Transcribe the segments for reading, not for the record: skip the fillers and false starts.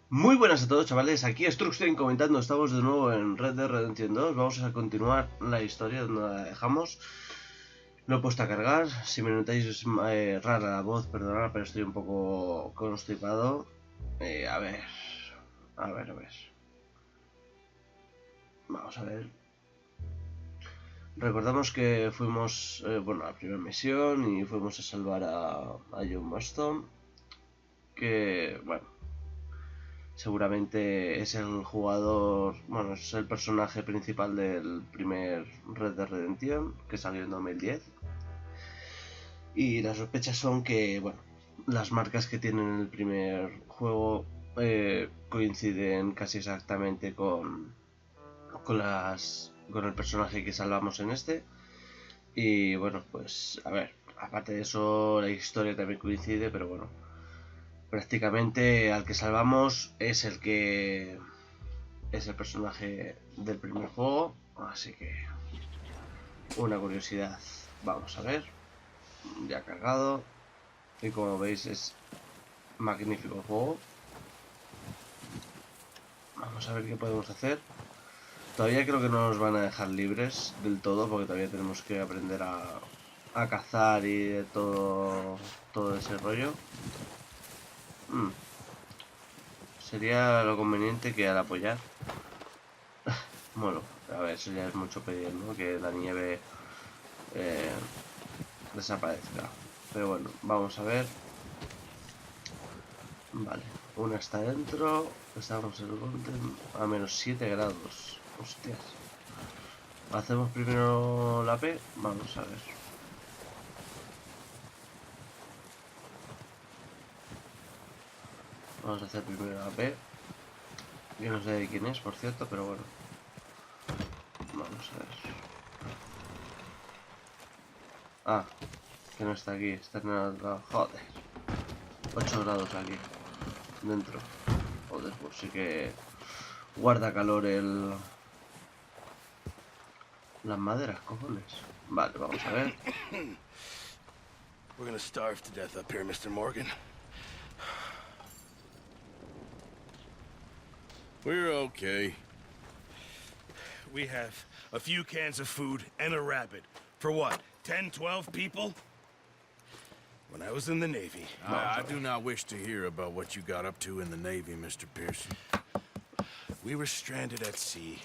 Muy buenas a todos, chavales, aquí Struxten comentando. Estamos de nuevo en RDR2. Vamos a continuar la historia donde la dejamos. Lo he puesto a cargar. Si me notáis rara la voz, perdonad, pero estoy un poco constipado. A ver. Vamos a ver. Recordamos que fuimos a la primera misión y fuimos a salvar a John Marston. Que, bueno, seguramente es el jugador, es el personaje principal del primer Red Dead Redemption, que salió en 2010. Y las sospechas son que, las marcas que tienen en el primer juego coinciden casi exactamente con el personaje que salvamos en este. Y pues a ver, aparte de eso la historia también coincide, pero prácticamente al que salvamos es el personaje del primer juego, así que una curiosidad. Vamos a ver, ya cargado, y como veis es magnífico el juego. Vamos a ver qué podemos hacer. Todavía creo que no nos van a dejar libres del todo, porque todavía tenemos que aprender a cazar y de todo ese rollo. Sería lo conveniente que al apoyar a ver, eso ya es mucho pedir, ¿no? Que la nieve desaparezca. Pero bueno, vamos a ver. Vale, una está dentro. Estamos en el monte a menos 7 grados. Hostias. Hacemos primero la P. Vamos a ver. Vamos a hacer primero la P. Yo no sé de quién es, por cierto, pero bueno. Vamos a ver. Ah, que no está aquí, está en el otro lado. Joder. 8 grados aquí. Dentro. Joder, pues sí que guarda calor las maderas, cojones. Vale, vamos a ver. We're gonna starve to death up here, Mr. Morgan. We're okay. We have a few cans of food and a rabbit. For what, 10, 12 people? When I was in the Navy... I do not wish to hear about what you got up to in the Navy, Mr. Pearson. We were stranded at sea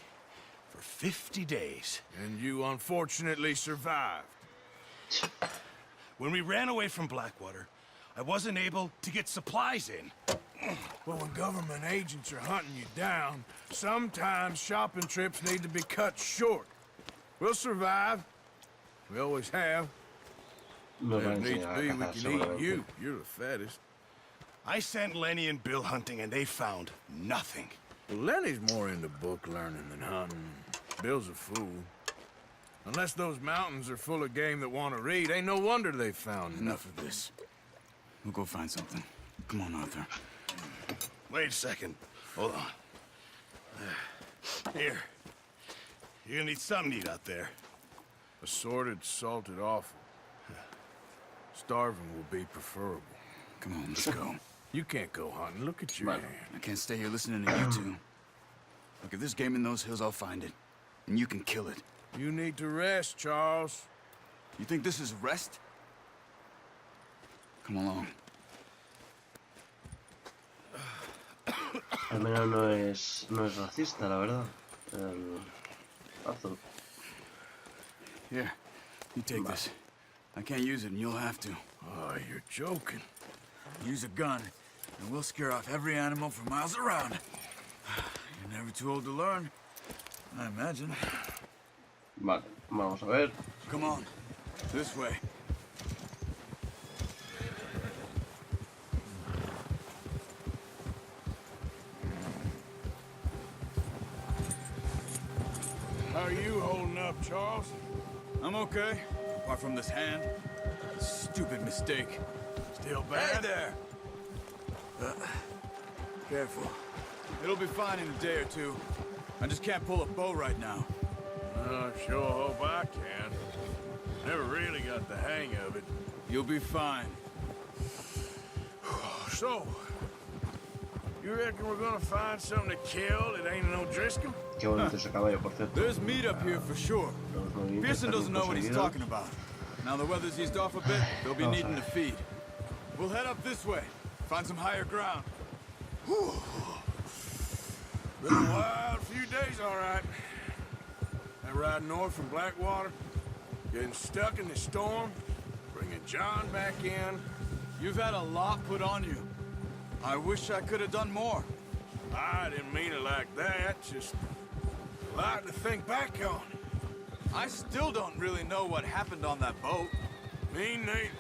for 50 days. And you unfortunately survived. When we ran away from Blackwater, I wasn't able to get supplies in. Well, when government agents are hunting you down, sometimes shopping trips need to be cut short. We'll survive. We always have. If needs be, we can eat you. You're the fattest. I sent Lenny and Bill hunting, and they found nothing. Well, Lenny's more into book learning than hunting. Bill's a fool. Unless those mountains are full of game that want to read, ain't no wonder they found enough of this. We'll go find something. Come on, Arthur. Wait a second. Hold on. Here. You're gonna need something to eat out there. Assorted, salted offal. Starving will be preferable. Come on, let's go. You can't go hunting. Look at your hand. I can't stay here listening to you two. Look, if there's game in those hills, I'll find it. And you can kill it. You need to rest, Charles. You think this is rest? Come along. Al menos no es racista, la verdad. El azul. Here, you take this. I can't use it, and you'll have to. Oh, you're joking. Use a gun, and we'll scare off every animal for miles around. You're never too old to learn, I imagine. Vale, vamos a ver. Come on, this way. How are you holding up, Charles? I'm okay, apart from this hand. Stupid mistake. Still bad? Hey there! Careful. It'll be fine in a day or two. I just can't pull a bow right now. I sure hope I can. Never really got the hang of it. You'll be fine. So, you You reckon we're gonna find something to kill that ain't no Driscoll? Qué bonito ese caballo, por cierto. There's meat up here for sure. Los movimientos Pearson doesn't know what he's conseguidos. talking about. Now the weather's eased off a bit, they'll be needing to feed. We'll head up this way, find some higher ground. Whew. Been a wild few days, all right. That ride north from Blackwater, getting stuck in the storm, bringing John back in. You've had a lot put on you. I wish I could have done more. I didn't mean it like that, just a lot to think back on. I still don't really know what happened on that boat. Me neither.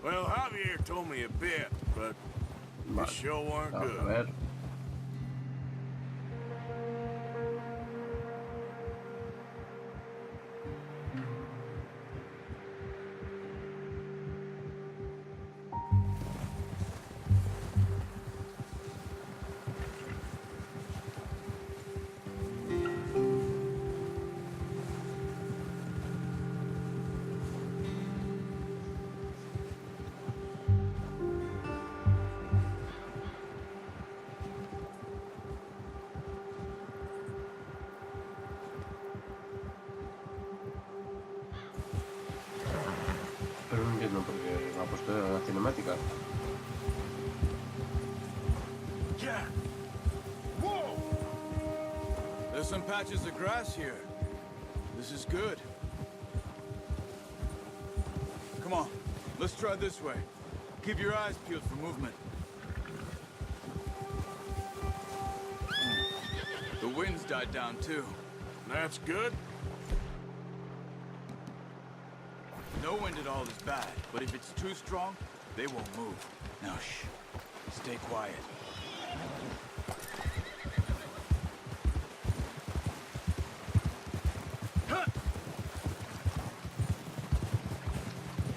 Well, Javier told me a bit, but Vale. it sure weren't Vamos a good. ver. Pero no entiendo por qué ha puesto la cinemática. Yeah. Whoa! There's some patches of grass here. This is good. Come on, let's try this way. Keep your eyes peeled for movement. The wind's died down too. That's good. No wind at all is bad, but if it's too strong, they won't move. Now shh, stay quiet.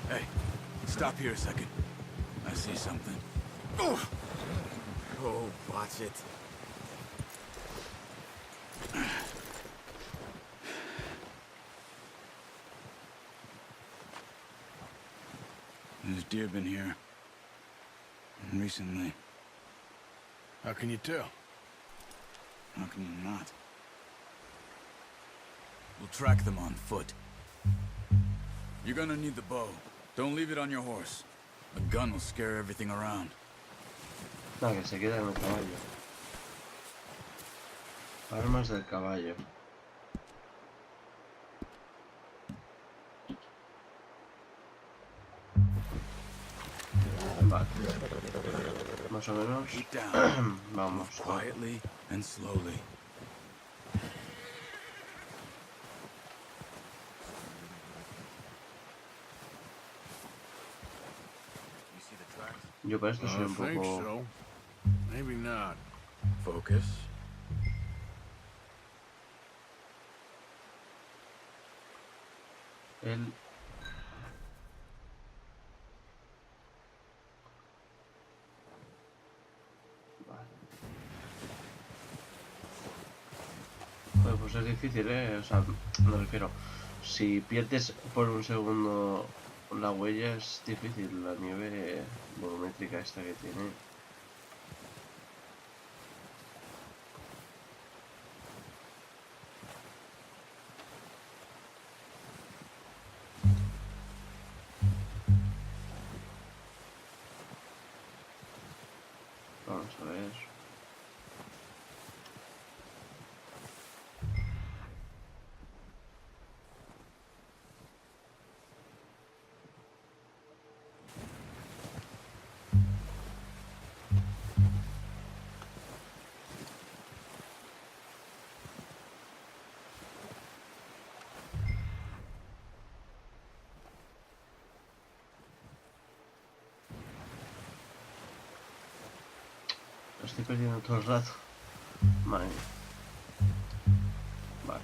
Hey, stop here a second. I see something. Oh, watch it. There's deer been here. Recently. How can you tell? How can you not? We'll track them on foot. You're gonna need the bow. Don't leave it on your horse. A gun will scare everything around. No, que se queda en el caballo. Armas del caballo. Vale. Más o menos. Keep down. Vamos. Quietly and slowly. You see the tracks? Yo para esto soy I un think poco... so. Maybe not. Focus. Él... Vale. Joder, pues es difícil, ¿eh? O sea, me refiero... Si pierdes por un segundo la huella es difícil, la nieve volumétrica esta que tiene. Vamos a ver. Lo estoy perdiendo todo el rato. Vale. Vale.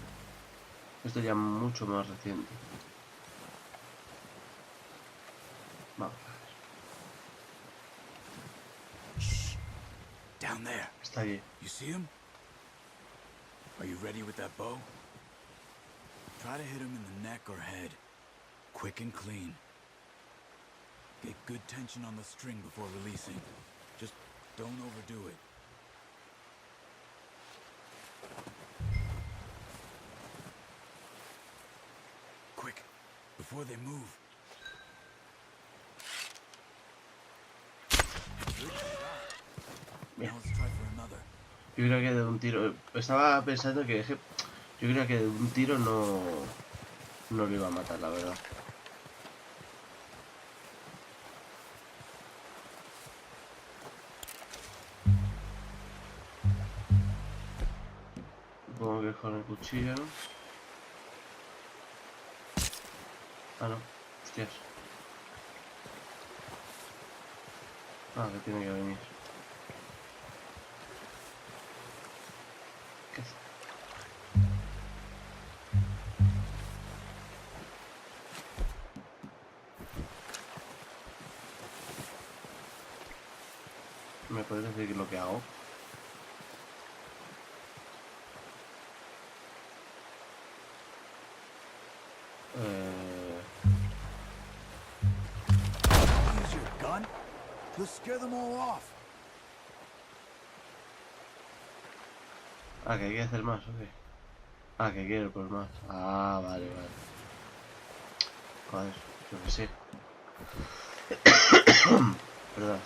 Esto ya mucho más reciente. Vamos a ver. Shh. Down there. Está allí. You see him? Are you ready with that bow? Try to hit him in the neck or head. Quick and clean. Get good tension on the string before releasing. Just Don't overdo it. Quick, before they move. Now let's try for another. Yo creo que de un tiro... Estaba pensando que... Yo creo que de un tiro no lo iba a matar, la verdad. Supongo que es con el cuchillo. Ah, no. Hostias. Ah, que tiene que venir. ¿Qué hace? ¿Me puedes decir qué es lo que hago? Use your gun? You'll scare them all off. Ah, que hay que hacer más, ¿o qué? Ah, que quiero por más. Ah, vale, vale. Joder, yo que sé. Perdón.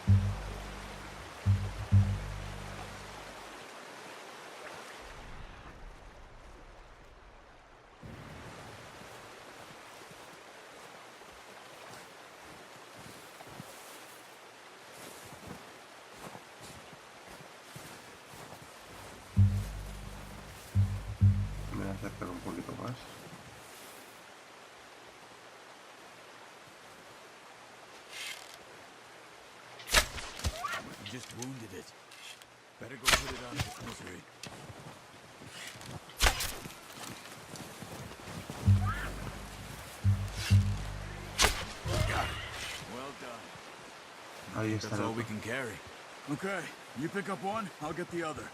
Me voy a acercar un poquito más. You just wounded it. Better go put it out of its misery. Got it. Well done. Ahí está That's el all we otro. can carry. Okay, you pick up one, I'll get the other.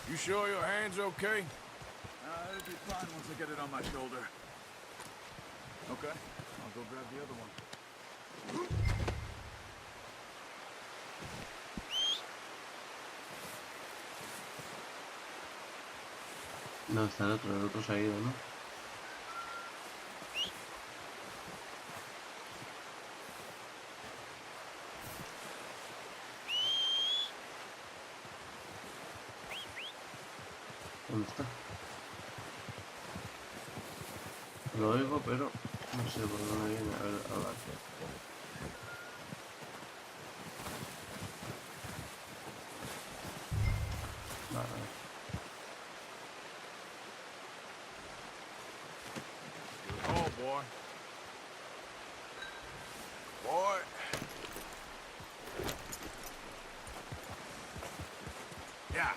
You sure your hand's okay? It'll be fine once I get it on my shoulder. Okay, I'll go grab the other one. ¿Dónde está el otro? El otro se ha ido, ¿no? ¿Dónde está? Lo oigo, pero no sé por dónde viene. A ver, ahora. Vale. Oh, boy. Boy. Yeah.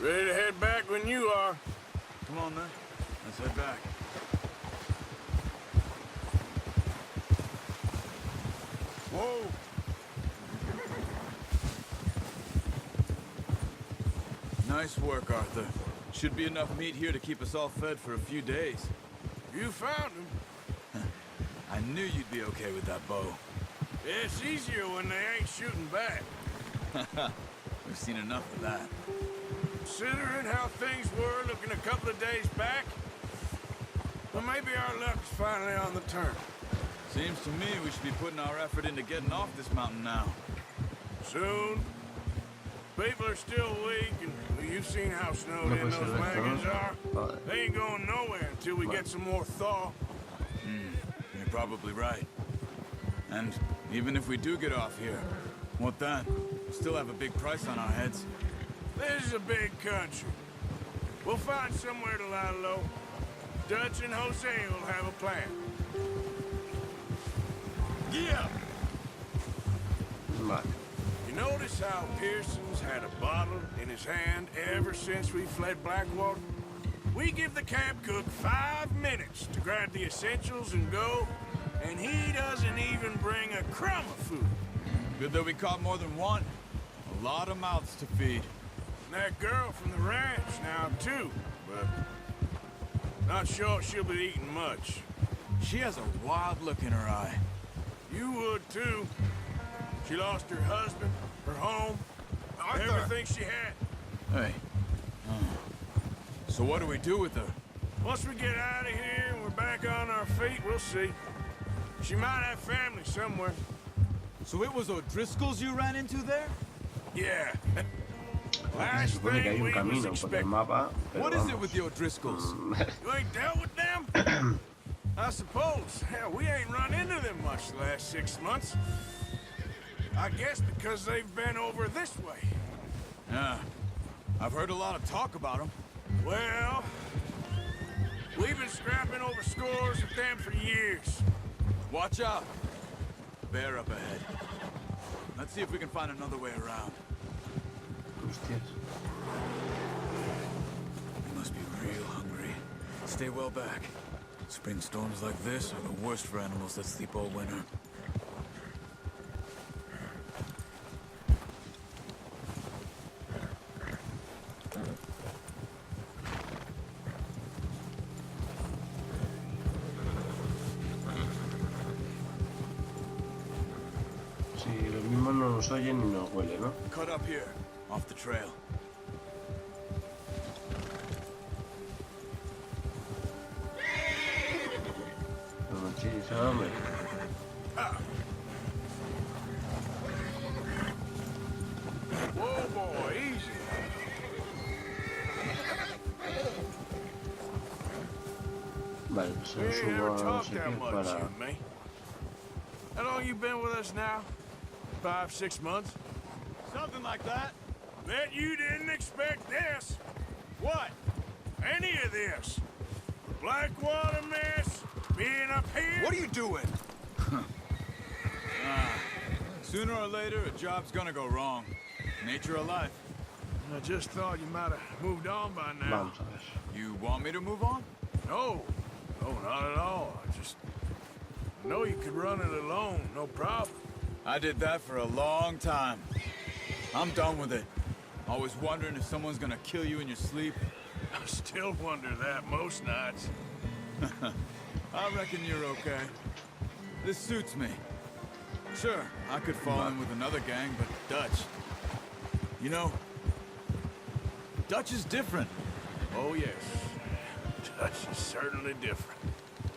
Ready to head back when you are. Come on then, let's head back. Whoa. Nice work, Arthur. Should be enough meat here to keep us all fed for a few days. You found him. I knew you'd be okay with that bow. It's easier when they ain't shooting back. We've seen enough of that. Considering how things were looking a couple of days back, well, maybe our luck's finally on the turn. Seems to me we should be putting our effort into getting off this mountain now. Soon. People are still weak, and well, you've seen how snowed No in puede ser those esto, wagons ¿no? are. Vale. They ain't going nowhere until we get some more thaw. You're probably right. And even if we do get off here, what then? We still have a big price on our heads. This is a big country. We'll find somewhere to lie low. Dutch and Jose will have a plan. Yeah. Vale. You notice how Pearson's had a bottle in his hand ever since we fled Blackwater? We give the camp cook 5 minutes to grab the essentials and go, and he doesn't even bring a crumb of food. Good that we caught more than one. A lot of mouths to feed. that girl from the ranch now, too, but not sure she'll be eating much. She has a wild look in her eye. You would, too. She lost her husband, her home, everything she had. Hey. So what do we do with her? Once we get out of here and we're back on our feet, we'll see. She might have family somewhere. So it was O'Driscoll's you ran into there? Yeah. Se Last supone que hay thing un we was camino por el expecting. mapa, pero What is it vamos. with the O'Driscolls? You ain't dealt with them? I suppose. Hell, we ain't run into them much the last 6 months. I guess because they've been over this way. Yeah. I've heard a lot of talk about them. Well, we've been scrapping over scores with them for years. Watch out. Bear up ahead. Let's see if we can find another way around. Hostias. You must be real hungry. Stay well back. Spring storms like this are the worst for animals that sleep all winter. Si los mismos no nos oyen ni nos huelen, ¿no? Cut up here, off the trail. No nos chilles, hombre. Whoa, boy, easy. Vale, pues We lo ain't subo never a no talked sé that qué much, para... you and me. How long you been with us now? 5, 6 months? Something like that. Bet you didn't expect this. What? Any of this. The Blackwater mess, being up here. What are you doing? Sooner or later, a job's gonna go wrong. Nature of life. I just thought you might have moved on by now. Vamos a ver. You want me to move on? No, not at all. I know you could run it alone, no problem. I did that for a long time. I'm done with it. Always wondering if someone's gonna kill you in your sleep. I still wonder that most nights. I reckon you're okay. This suits me. Sure, I could fall in with another gang, but Dutch... You know, Dutch is different. Oh, yes. Dutch is certainly different.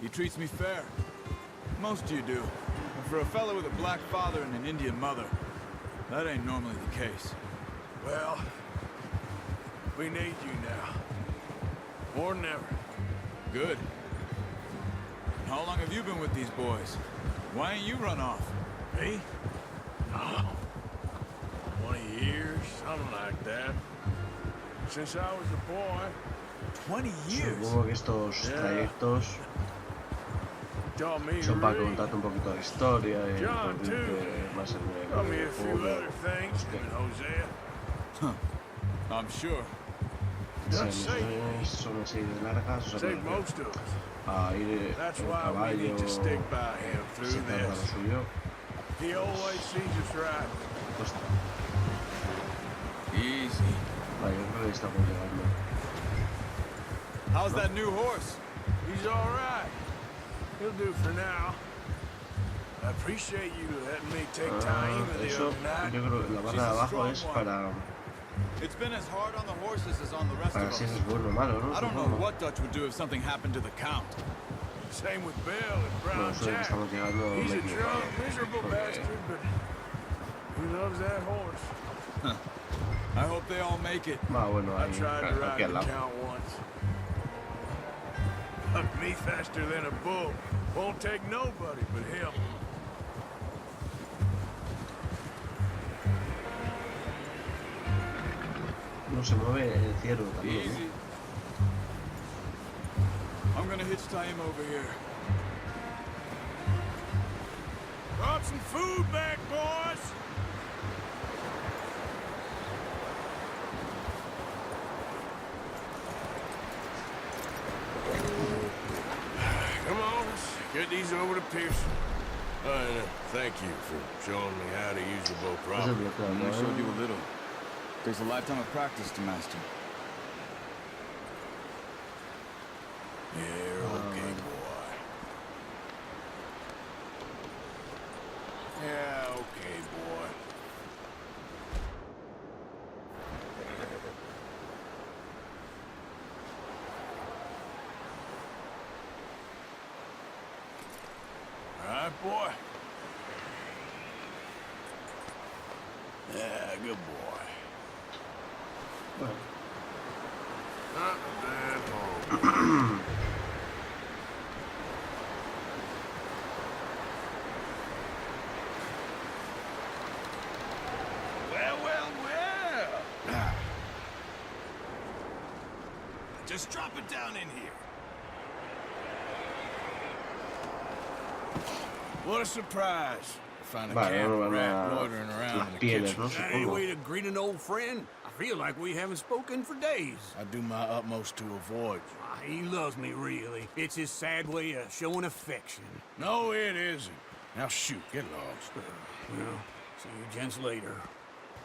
He treats me fair. Most of you do. But for a fella with a black father and an Indian mother, that ain't normally the case. Well, we need you now. More than ever. Good. How long have you been with these boys? Why ain't you run off? Me? Oh, 20 years, something like that. Since I was a boy. 20 years? Supongo que estos trayectos Taught me to son para read. contarte un poquito de historia y John, introducirte más en Taught me a el few juego. other things than Hosea. I'm sure. Sí, Dutch saved me. misiones son así de largas, o sea, Saved most of us. a ir That's en why we caballo need to stick by him se through tarda lo this. suyo. He always sees us right. Cuesta. Easy. Vale, yo creo que estamos llegando. How's that new horse? He's all right. He'll do for now. I appreciate you letting me take time with you Eso, tonight. yo creo que la barra de abajo es para It's been as hard on the horses as on the rest of si us. eres bueno o malo, ¿no? I don't know Supongo. what Dutch would do if something happened to the Count. Same with Bill and Bueno, Brown eso de que Jack. estamos llegando He's me a he equivocado. drunk, miserable Porque bastard, but he loves that horse. I hope they all make it. bueno, I ahí, tried to aquí ride al the lado. Count once. Hucked me faster than a bull. Won't take nobody but him. No se mueve el ciervo también. ¿no? Easy. I'm gonna hitch tie him over here. Brought some food back, boys. Come on, let's get these over to Pearson. Thank you for showing me how to use the boat Es el properly. bloqueo, I ¿no? showed you a little. Takes a lifetime of practice to master. Yeah, okay, boy. Yeah, okay, boy. All right, boy. Yeah, good boy. Bueno. Not a bad home. Well. Just drop it down in here. What a surprise. Find a Vale, camp ahora van rat a loitering around las in the pieles, kitchen. ¿no? Is that any Supongo. way to greet an old friend? I feel like we haven't spoken for days. I do my utmost to avoid you. He loves me, really. It's his sad way of showing affection. No, it isn't. Now shoot, get lost. Well, see you gents later.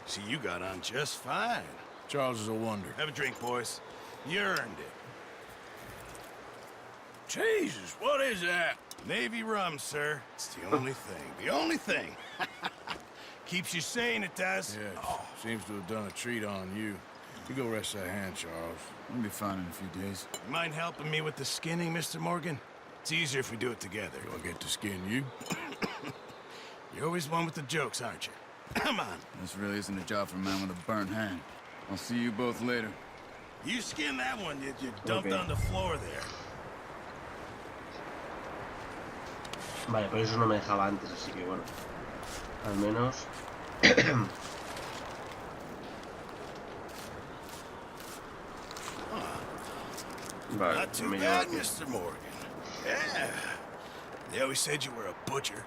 See, you got on just fine. Charles is a wonder. Have a drink, boys. You earned it. Jesus, what is that? Navy rum, sir. It's the only thing. The only thing. Keeps you sane, it does. Yes, seems to have done a treat on you. You go rest that hand, Charles. We'll be fine in a few days. You mind helping me with the skinning, Mr. Morgan? It's easier if we do it together. Do I get to skin you? You're always one with the jokes, aren't you? Come on. This really isn't a job for a man with a burnt hand. I'll see you both later. You skin that one you dumped Okay. on the floor there. Vale, pero eso no me dejaba antes, así que bueno. Al menos. Vale, Not too me llevo bad, aquí. Mr. Morgan. Yeah. They always said you were a butcher.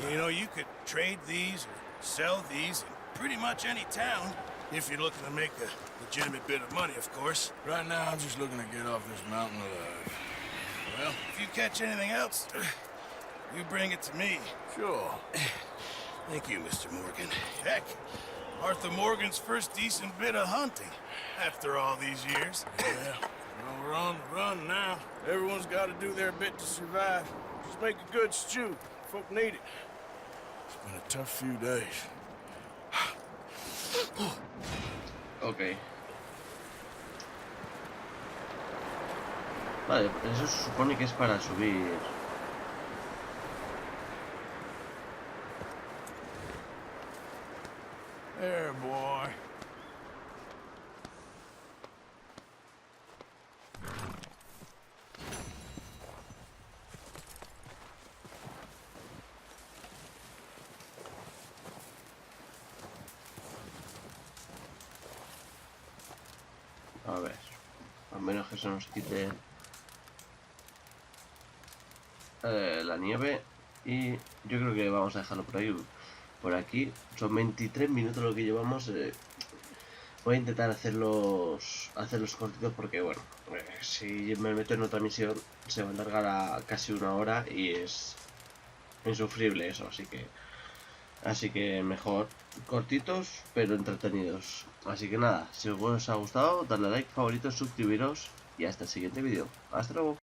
You know, you could trade these or sell these in pretty much any town if you're looking to make a legitimate bit of money, of course. Right now, I'm just looking to get off this mountain alive. Well, if you catch anything else, you bring it to me. Sure. Thank you, Mr. Morgan. Heck, Arthur Morgan's first decent bit of hunting after all these years. Yeah. Well, we're on the run now. Everyone's got to do their bit to survive. Just make a good stew. Folk need it. It's been a tough few days. Ok. Vale, eso se supone que es para subir. There, boy. A ver. Al menos que se nos quite la nieve. Y yo creo que vamos a dejarlo por ahí. Por aquí. Son 23 minutos lo que llevamos. Voy a intentar hacerlos cortitos porque, bueno, si me meto en otra misión se va a alargar a casi 1 hora y es insufrible eso, así que mejor cortitos pero entretenidos. Así que nada, si os ha gustado, darle a like, favoritos, suscribiros y hasta el siguiente vídeo. Hasta luego.